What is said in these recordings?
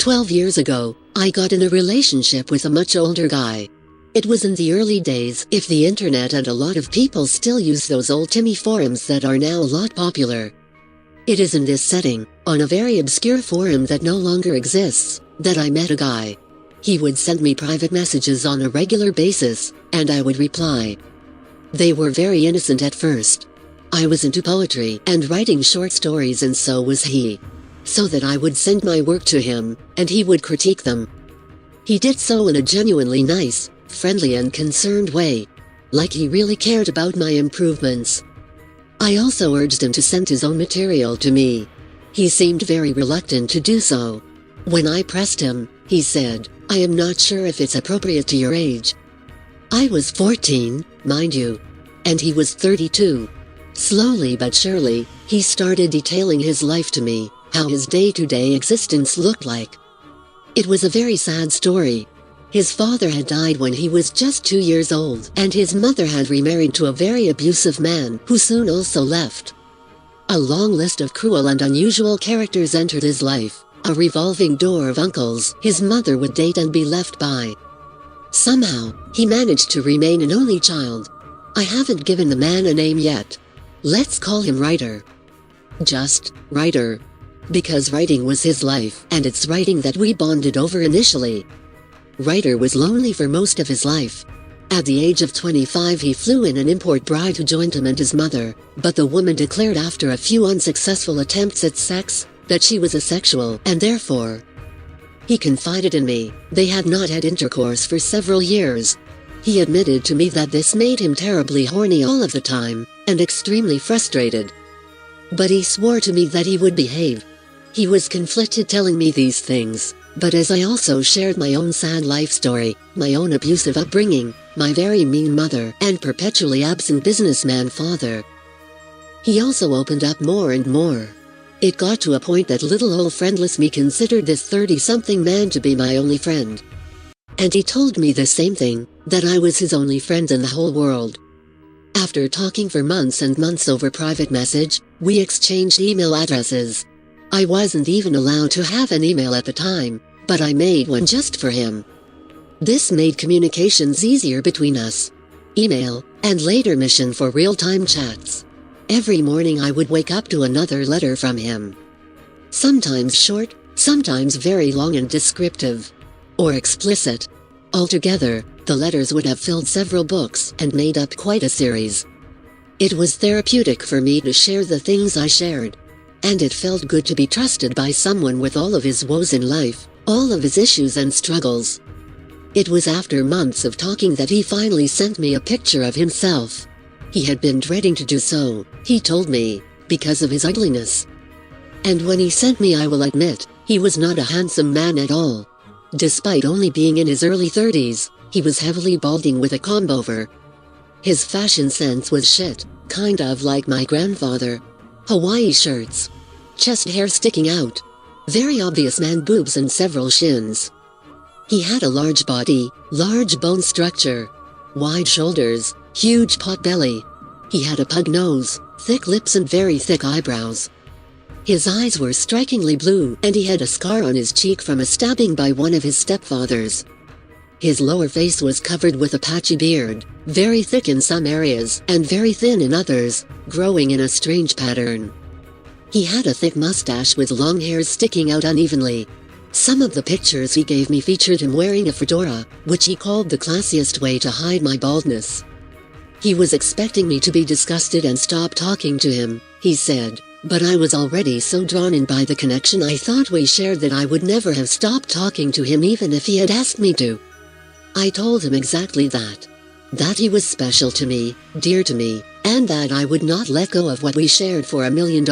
12 years ago, I got in a relationship with a much older guy. It was in the early days, if the internet, and a lot of people still use those old Timmy forums that are now a lot popular. It is in this setting, on a very obscure forum that no longer exists, that I met a guy. He would send me private messages on a regular basis, and I would reply. They were very innocent at first. I was into poetry and writing short stories, and so was he. So that I would send my work to him, and he would critique them. He did so in a genuinely nice, friendly and concerned way. Like he really cared about my improvements. I also urged him to send his own material to me. He seemed very reluctant to do so. When I pressed him, he said, "I am not sure if it's appropriate to your age." I was 14, mind you. And he was 32. Slowly but surely, he started detailing his life to me, how his day-to-day existence looked like. It was a very sad story. His father had died when he was just 2 years old, and his mother had remarried to a very abusive man who soon also left. A long list of cruel and unusual characters entered his life, a revolving door of uncles his mother would date and be left by. Somehow, he managed to remain an only child. I haven't given the man a name yet. Let's call him Writer. Just Writer. Because writing was his life, and it's writing that we bonded over initially. Writer was lonely for most of his life. At the age of 25 he flew in an import bride who joined him and his mother, but the woman declared after a few unsuccessful attempts at sex, that she was asexual, and therefore. He confided in me, they had not had intercourse for several years. He admitted to me that this made him terribly horny all of the time, and extremely frustrated. But he swore to me that he would behave. He was conflicted telling me these things. But as I also shared my own sad life story, my own abusive upbringing, my very mean mother, and perpetually absent businessman father, he also opened up more and more. It got to a point that little old friendless me considered this 30-something man to be my only friend. And he told me the same thing, that I was his only friend in the whole world. After talking for months and months over private message, we exchanged email addresses. I wasn't even allowed to have an email at the time, but I made one just for him. This made communications easier between us. Email, and later mission for real-time chats. Every morning I would wake up to another letter from him. Sometimes short, sometimes very long and descriptive. Or explicit. Altogether, the letters would have filled several books and made up quite a series. It was therapeutic for me to share the things I shared. And it felt good to be trusted by someone with all of his woes in life, all of his issues and struggles. It was after months of talking that he finally sent me a picture of himself. He had been dreading to do so, he told me, because of his ugliness. And when he sent me, I will admit, he was not a handsome man at all. Despite only being in his early 30s, he was heavily balding with a comb-over. His fashion sense was shit, kind of like my grandfather. Hawaii shirts. Chest hair sticking out. Very obvious man boobs and several shins. He had a large body, large bone structure. Wide shoulders, huge pot belly. He had a pug nose, thick lips and very thick eyebrows. His eyes were strikingly blue, and he had a scar on his cheek from a stabbing by one of his stepfathers. His lower face was covered with a patchy beard, very thick in some areas and very thin in others, growing in a strange pattern. He had a thick mustache with long hairs sticking out unevenly. Some of the pictures he gave me featured him wearing a fedora, which he called the classiest way to hide my baldness. He was expecting me to be disgusted and stop talking to him, he said, but I was already so drawn in by the connection I thought we shared that I would never have stopped talking to him even if he had asked me to. I told him exactly that. That he was special to me, dear to me, and that I would not let go of what we shared for $1 million.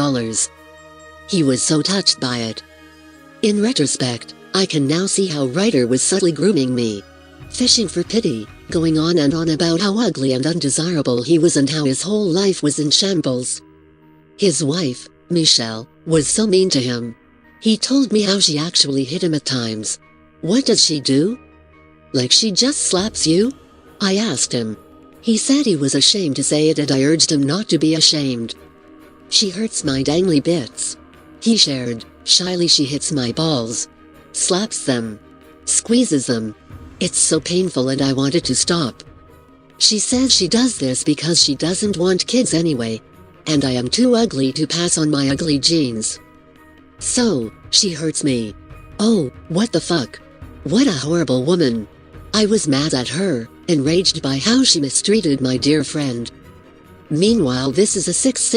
He was so touched by it. In retrospect, I can now see how Writer was subtly grooming me. Fishing for pity, going on and on about how ugly and undesirable he was and how his whole life was in shambles. His wife, Michelle, was so mean to him. He told me how she actually hit him at times. What does she do? Like she just slaps you? I asked him. He said he was ashamed to say it and I urged him not to be ashamed. She hurts my dangly bits. He shared, shyly she hits my balls. slaps them, squeezes them. It's so painful and I wanted to stop. She says she does this because she doesn't want kids anyway, and I am too ugly to pass on my ugly genes. So, she hurts me. Oh, what the fuck? What a horrible woman. I was mad at her, enraged by how she mistreated my dear friend. Meanwhile, this is a 6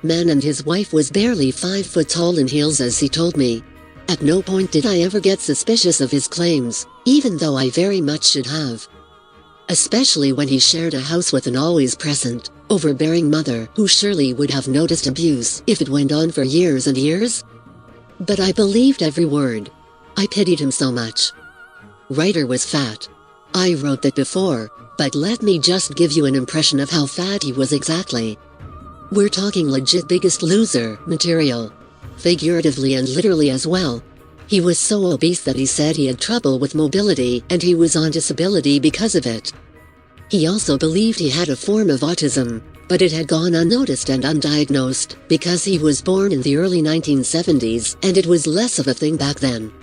man and his wife was barely 5 foot tall in heels, as he told me. At no point did I ever get suspicious of his claims, even though I very much should have. Especially when he shared a house with an always present, overbearing mother who surely would have noticed abuse if it went on for years and years. But I believed every word. I pitied him so much. Writer was fat. I wrote that before, but let me just give you an impression of how fat he was exactly. We're talking legit Biggest Loser material. Figuratively and literally as well. He was so obese that he said he had trouble with mobility and he was on disability because of it. He also believed he had a form of autism, but it had gone unnoticed and undiagnosed because he was born in the early 1970s and it was less of a thing back then.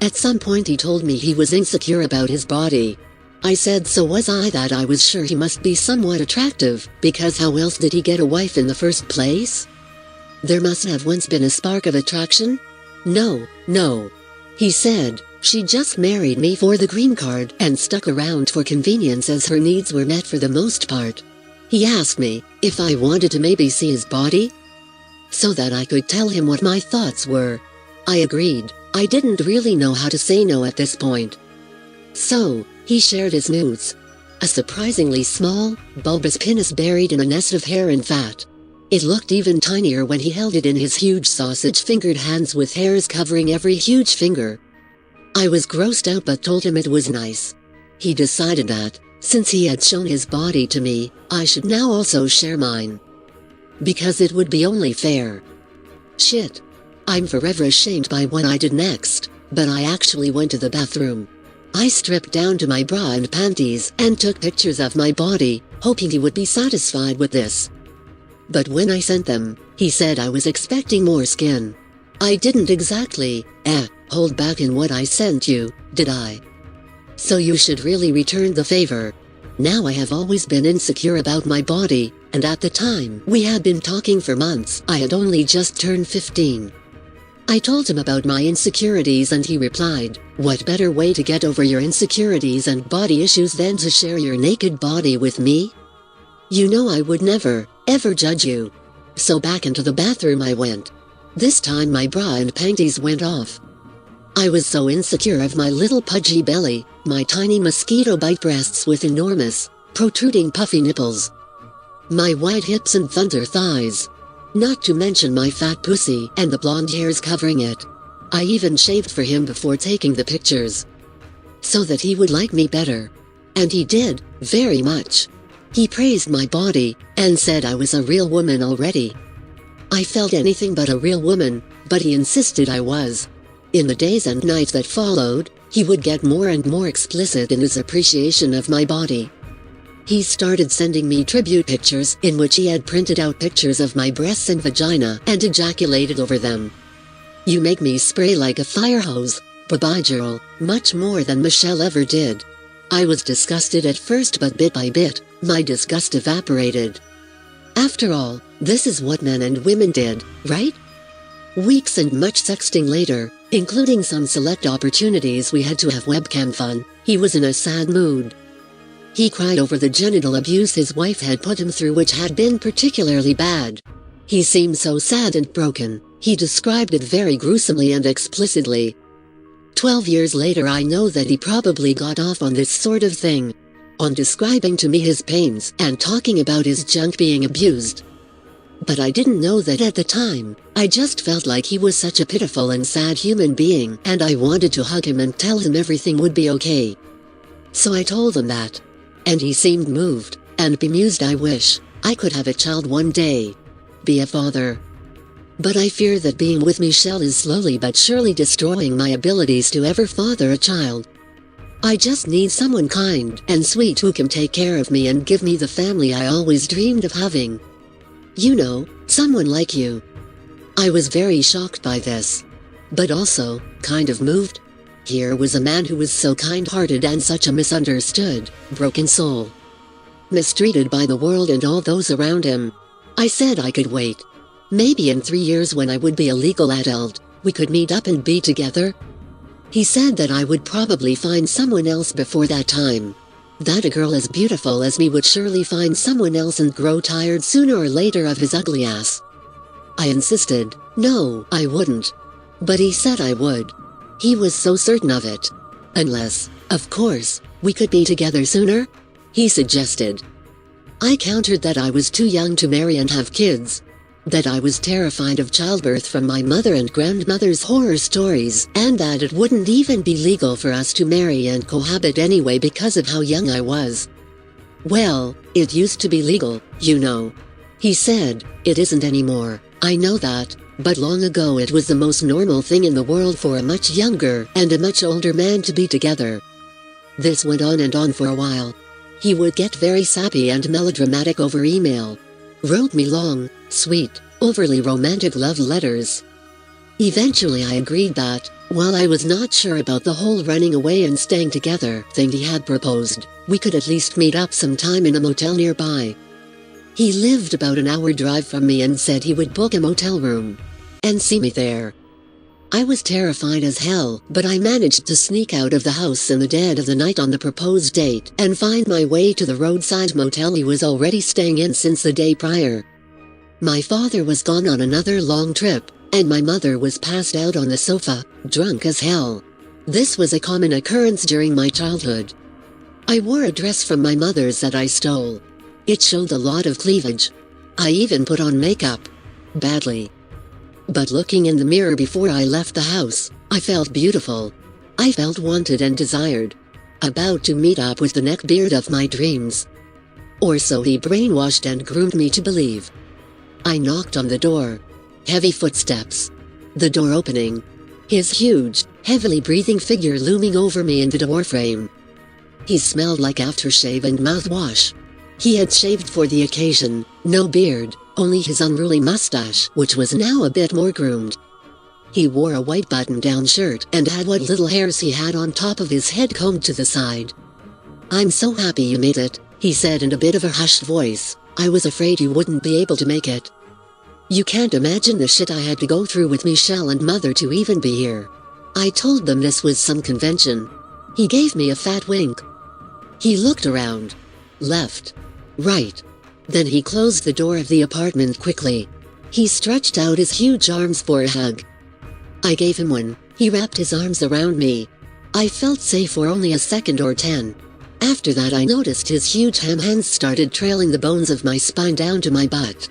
At some point he told me he was insecure about his body. I said so was I, that I was sure he must be somewhat attractive, because how else did he get a wife in the first place? There must have once been a spark of attraction? No. He said, she just married me for the green card and stuck around for convenience as her needs were met for the most part. He asked me if I wanted to maybe see his body, so that I could tell him what my thoughts were. I agreed. I didn't really know how to say no at this point. So, he shared his nudes. A surprisingly small, bulbous penis buried in a nest of hair and fat. It looked even tinier when he held it in his huge sausage-fingered hands with hairs covering every huge finger. I was grossed out but told him it was nice. He decided that, since he had shown his body to me, I should now also share mine. Because it would be only fair. Shit. I'm forever ashamed by what I did next, but I actually went to the bathroom. I stripped down to my bra and panties and took pictures of my body, hoping he would be satisfied with this. But when I sent them, he said I was expecting more skin. I didn't exactly, hold back in what I sent you, did I? So you should really return the favor. Now I have always been insecure about my body, and at the time we had been talking for months, I had only just turned 15. I told him about my insecurities and he replied, what better way to get over your insecurities and body issues than to share your naked body with me? You know I would never, ever judge you. So back into the bathroom I went. This time my bra and panties went off. I was so insecure of my little pudgy belly, my tiny mosquito bite breasts with enormous, protruding puffy nipples, my wide hips and thunder thighs. Not to mention my fat pussy and the blonde hairs covering it. I even shaved for him before taking the pictures, so that he would like me better. And he did, very much. He praised my body, and said I was a real woman already. I felt anything but a real woman, but he insisted I was. In the days and nights that followed, he would get more and more explicit in his appreciation of my body. He started sending me tribute pictures in which he had printed out pictures of my breasts and vagina and ejaculated over them. You make me spray like a fire hose, bye-bye girl, much more than Michelle ever did. I was disgusted at first, but bit by bit, my disgust evaporated. After all, this is what men and women did, right? Weeks and much sexting later, including some select opportunities we had to have webcam fun, he was in a sad mood. He cried over the genital abuse his wife had put him through, which had been particularly bad. He seemed so sad and broken. He described it very gruesomely and explicitly. 12 years later I know that he probably got off on this sort of thing, on describing to me his pains and talking about his junk being abused. But I didn't know that at the time. I just felt like he was such a pitiful and sad human being, and I wanted to hug him and tell him everything would be okay. So I told him that. And he seemed moved, and bemused. I wish I could have a child one day. Be a father. But I fear that being with Michelle is slowly but surely destroying my abilities to ever father a child. I just need someone kind and sweet who can take care of me and give me the family I always dreamed of having. You know, someone like you. I was very shocked by this. but also kind of moved. Here was a man who was so kind-hearted and such a misunderstood, broken soul. Mistreated by the world and all those around him. I said I could wait. Maybe in 3 years when I would be a legal adult, we could meet up and be together. He said that I would probably find someone else before that time. That a girl as beautiful as me would surely find someone else and grow tired sooner or later of his ugly ass. I insisted, no, I wouldn't. But he said I would. He was so certain of it. Unless, of course, we could be together sooner? He suggested. I countered that I was too young to marry and have kids. That I was terrified of childbirth from my mother and grandmother's horror stories, and that it wouldn't even be legal for us to marry and cohabit anyway because of how young I was. Well, it used to be legal, you know. He said, it isn't anymore, I know that, but long ago it was the most normal thing in the world for a much younger and a much older man to be together. This went on and on for a while. He would get very sappy and melodramatic over email. Wrote me long, sweet, overly romantic love letters. Eventually I agreed that, while I was not sure about the whole running away and staying together thing he had proposed, we could at least meet up sometime in a motel nearby. He lived about an hour drive from me and said he would book a motel room and see me there. I was terrified as hell, but I managed to sneak out of the house in the dead of the night on the proposed date and find my way to the roadside motel he was already staying in since the day prior. My father was gone on another long trip, and my mother was passed out on the sofa, drunk as hell. This was a common occurrence during my childhood. I wore a dress from my mother's that I stole. It showed a lot of cleavage. I even put on makeup. Badly. But looking in the mirror before I left the house, I felt beautiful. I felt wanted and desired. About to meet up with the neckbeard of my dreams. Or so he brainwashed and groomed me to believe. I knocked on the door. Heavy footsteps. The door opening. His huge, heavily breathing figure looming over me in the doorframe. He smelled like aftershave and mouthwash. He had shaved for the occasion, no beard, only his unruly mustache, which was now a bit more groomed. He wore a white button-down shirt and had what little hairs he had on top of his head combed to the side. "I'm so happy you made it," he said in a bit of a hushed voice. "I was afraid you wouldn't be able to make it. You can't imagine the shit I had to go through with Michelle and Mother to even be here." I told them this was some convention. He gave me a fat wink. He looked around. Left. Right. Then he closed the door of the apartment quickly. He stretched out his huge arms for a hug. I gave him one. He wrapped his arms around me. I felt safe for only a second or 10. After that I noticed his huge ham hands started trailing the bones of my spine down to my butt.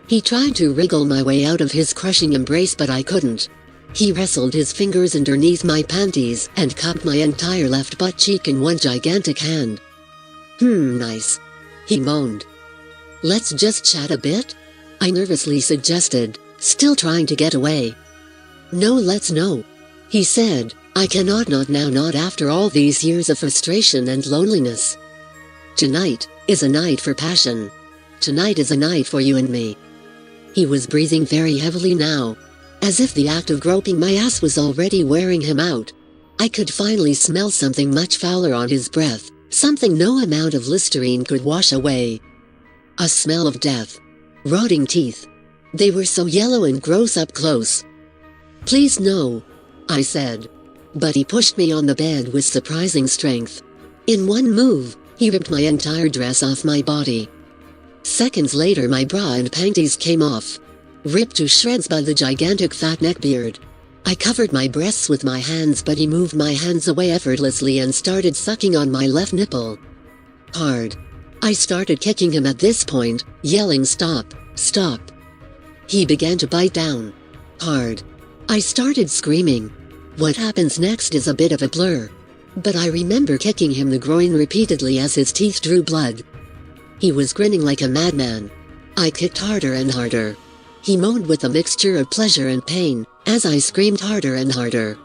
He tried to wriggle my way out of his crushing embrace but I couldn't. He wrestled his fingers underneath my panties and cupped my entire left butt cheek in one gigantic hand. Nice. He moaned. "Let's just chat a bit?" I nervously suggested, still trying to get away. "No, let's no," he said. "I cannot not now, not after all these years of frustration and loneliness. Tonight is a night for passion. Tonight is a night for you and me." He was breathing very heavily now, as if the act of groping my ass was already wearing him out. I could finally smell something much fouler on his breath, something no amount of Listerine could wash away. A smell of death. Rotting teeth. They were so yellow and gross up close. "Please no," I said. But he pushed me on the bed with surprising strength. In one move, he ripped my entire dress off my body. Seconds later my bra and panties came off, ripped to shreds by the gigantic fat neckbeard. I covered my breasts with my hands but he moved my hands away effortlessly and started sucking on my left nipple. Hard. I started kicking him at this point, yelling "Stop, stop." He began to bite down. Hard. I started screaming. What happens next is a bit of a blur. But I remember kicking him the groin repeatedly as his teeth drew blood. He was grinning like a madman. I kicked harder and harder. He moaned with a mixture of pleasure and pain, as I screamed harder and harder.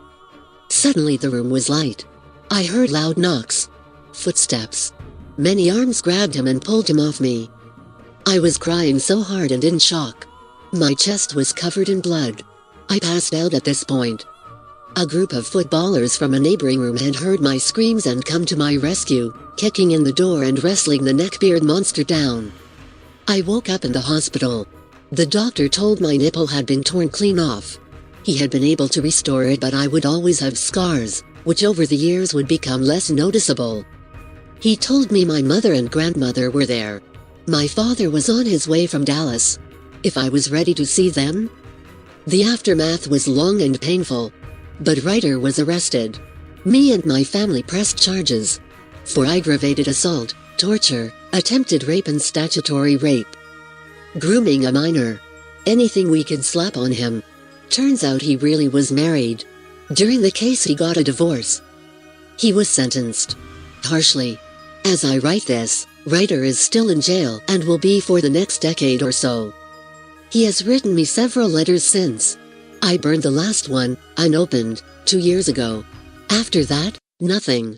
Suddenly the room was light. I heard loud knocks. Footsteps. Many arms grabbed him and pulled him off me. I was crying so hard and in shock. My chest was covered in blood. I passed out at this point. A group of footballers from a neighboring room had heard my screams and come to my rescue, kicking in the door and wrestling the neckbeard monster down. I woke up in the hospital. The doctor told my nipple had been torn clean off. He had been able to restore it, but I would always have scars, which over the years would become less noticeable. He told me my mother and grandmother were there. My father was on his way from Dallas. If I was ready to see them? The aftermath was long and painful. But Ryder was arrested. Me and my family pressed charges for aggravated assault, torture, attempted rape and statutory rape. Grooming a minor. Anything we could slap on him. Turns out he really was married. During the case he got a divorce. He was sentenced harshly. As I write this, Ryder is still in jail and will be for the next decade or so. He has written me several letters since. I burned the last one, unopened, 2 years ago. After that, nothing.